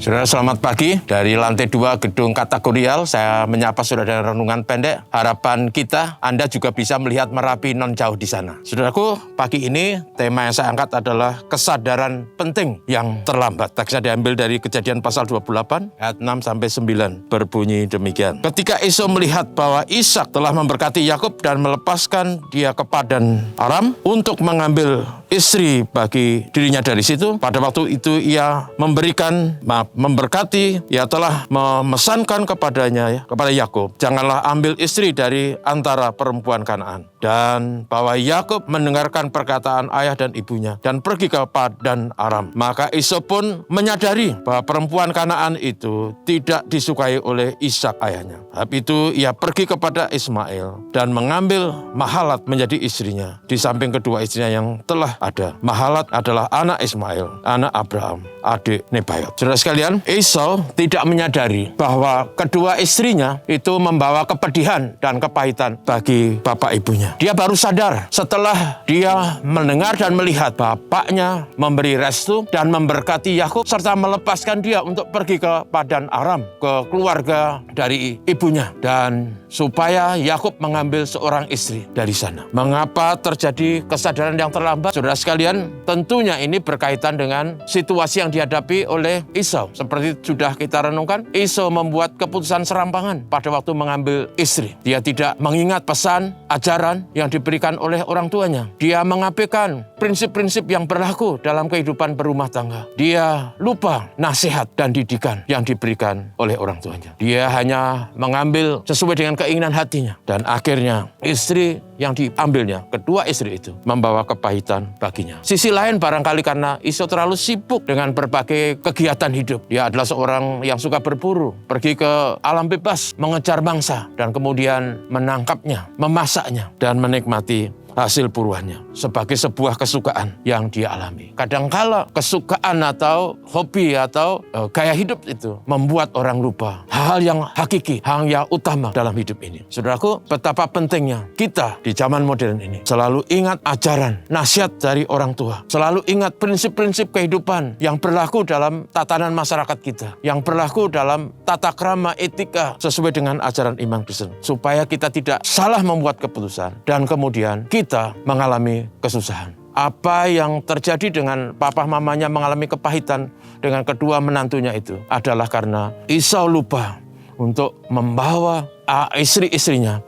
Saudara, selamat pagi. Dari lantai 2 gedung kategorial, saya menyapa saudara dengan renungan pendek. Harapan kita, Anda juga bisa melihat Merapi non jauh di sana. Saudaraku, pagi ini tema yang saya angkat adalah kesadaran penting yang terlambat. Teksnya diambil dari Kejadian pasal 28, ayat 6-9, berbunyi demikian. Ketika Esau melihat bahwa Ishak telah memberkati Yakub dan melepaskan dia ke Padan Aram untuk mengambil istri bagi dirinya dari situ, pada waktu itu ia memberkati, ia telah memesankan kepadanya, kepada Yakub, janganlah ambil istri dari antara perempuan Kanaan. Dan bahwa Yakub mendengarkan perkataan ayah dan ibunya dan pergi ke Padan Aram. Maka Esau pun menyadari bahwa perempuan Kanaan itu tidak disukai oleh Ishak ayahnya. Sebab itu ia pergi kepada Ismail dan mengambil Mahalat menjadi istrinya, di samping kedua istrinya yang telah ada. Mahalat adalah anak Ismail, anak Abraham, adik Nebaiot. Saudara sekalian, Esau tidak menyadari bahwa kedua istrinya itu membawa kepedihan dan kepahitan bagi bapak ibunya. Dia baru sadar setelah dia mendengar dan melihat bapaknya memberi restu dan memberkati Yakub serta melepaskan dia untuk pergi ke Padan Aram, ke keluarga dari ibunya, dan supaya Yakub mengambil seorang istri dari sana. Mengapa terjadi kesadaran yang terlambat? Saudara sekalian, tentunya ini berkaitan dengan situasi yang dihadapi oleh Esau. Seperti sudah kita renungkan, Esau membuat keputusan serampangan pada waktu mengambil istri. Dia tidak mengingat pesan, ajaran yang diberikan oleh orang tuanya. Dia mengabaikan prinsip-prinsip yang berlaku dalam kehidupan berumah tangga. Dia lupa nasihat dan didikan yang diberikan oleh orang tuanya. Dia hanya mengambil sesuai dengan keinginan hatinya. Dan akhirnya istri yang diambilnya, kedua istri itu, membawa kepahitan baginya. Sisi lain barangkali karena Esau terlalu sibuk dengan berbagai kegiatan hidup. Dia adalah seorang yang suka berburu, pergi ke alam bebas, mengejar mangsa, dan kemudian menangkapnya, memasaknya, dan menikmati hasil buruannya sebagai sebuah kesukaan yang dia alami. Kadangkala kesukaan atau hobi atau gaya hidup itu membuat orang lupa hal yang hakiki, hal yang utama dalam hidup ini. Saudaraku, betapa pentingnya kita di zaman modern ini selalu ingat ajaran, nasihat dari orang tua. Selalu ingat prinsip-prinsip kehidupan yang berlaku dalam tatanan masyarakat kita, yang berlaku dalam tata krama etika sesuai dengan ajaran iman Kristen, supaya kita tidak salah membuat keputusan dan kemudian kita mengalami kesusahan. Apa yang terjadi dengan papa mamanya mengalami kepahitan dengan kedua menantunya itu adalah karena Esau lupa untuk membawa istri-istrinya,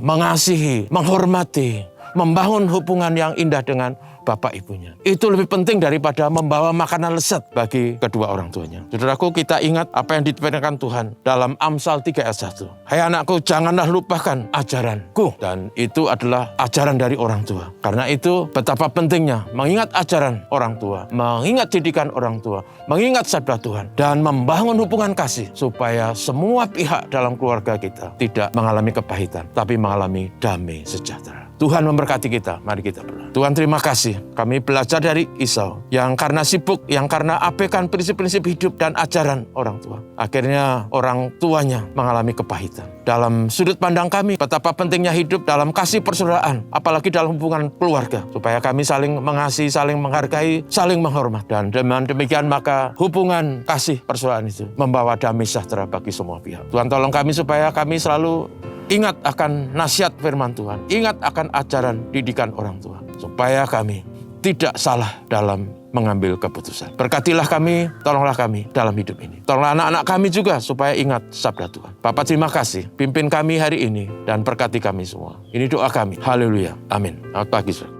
mengasihi, menghormati, membangun hubungan yang indah dengan bapak ibunya. Itu lebih penting daripada membawa makanan lezat bagi kedua orang tuanya. Saudaraku, kita ingat apa yang ditekankan Tuhan dalam Amsal 3 ayat 1. Hai anakku, janganlah lupakan ajaranku. Dan itu adalah ajaran dari orang tua. Karena itu betapa pentingnya mengingat ajaran orang tua, mengingat didikan orang tua, mengingat sabda Tuhan, dan membangun hubungan kasih supaya semua pihak dalam keluarga kita tidak mengalami kepahitan, tapi mengalami damai sejahtera. Tuhan memberkati kita. Mari kita berdoa. Tuhan, terima kasih. Kami belajar dari Esau yang karena sibuk, yang karena abaikan prinsip-prinsip hidup dan ajaran orang tua, akhirnya orang tuanya mengalami kepahitan. Dalam sudut pandang kami, betapa pentingnya hidup dalam kasih persaudaraan, apalagi dalam hubungan keluarga, supaya kami saling mengasihi, saling menghargai, saling menghormat. Dan dengan demikian maka hubungan kasih persaudaraan itu membawa damai sejahtera bagi semua pihak. Tuhan, tolong kami supaya kami selalu ingat akan nasihat firman Tuhan, ingat akan ajaran didikan orang tua, supaya kami tidak salah dalam mengambil keputusan. Berkatilah kami, tolonglah kami dalam hidup ini. Tolonglah anak-anak kami juga supaya ingat sabda Tuhan. Bapa, terima kasih. Pimpin kami hari ini dan berkati kami semua. Ini doa kami. Haleluya. Amin. Selamat pagi, saudara.